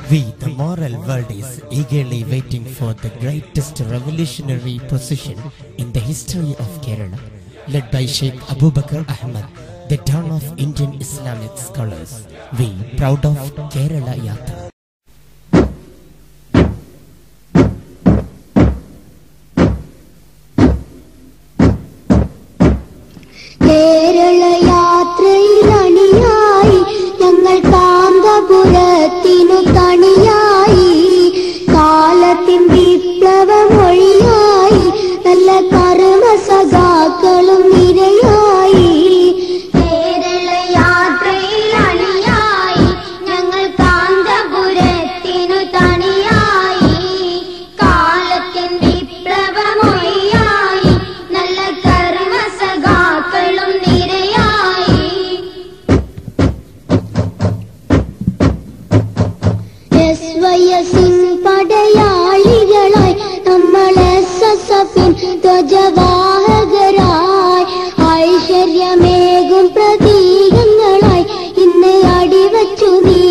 We, the moral world, is eagerly waiting for the greatest revolutionary procession in the history of Kerala, led by Sheikh Abu Bakr Ahmad, the dawn of Indian Islamic scholars. We, proud of Kerala Yatra. Kerala യാത്രയിലണിയായി ഞങ്ങൾ കാന്തപുരത്തിനു തണിയായി കാലത്തിൻ വിപ്ലവമൊഴിയായി നല്ല കർമ്മ സഖാക്കളും നിരയായി കേരള യാത്രയിലണിയായി ഞങ്ങൾ കാന്തപുരത്തിനു തണിയായി കാലത്തിൻ വിപ്ലവമൊഴിയായി നല്ല കർമ്മ സഖാക്കളും നിരയായി SYSിൻ പടയാളികളായി നമ്മൾ SSFിൻ ധ്വജവാഹകരായി ഐശ്വര്യമേകും പ്രതീകങ്ങളായി ഇന്ന് അടിവച്ചു നീ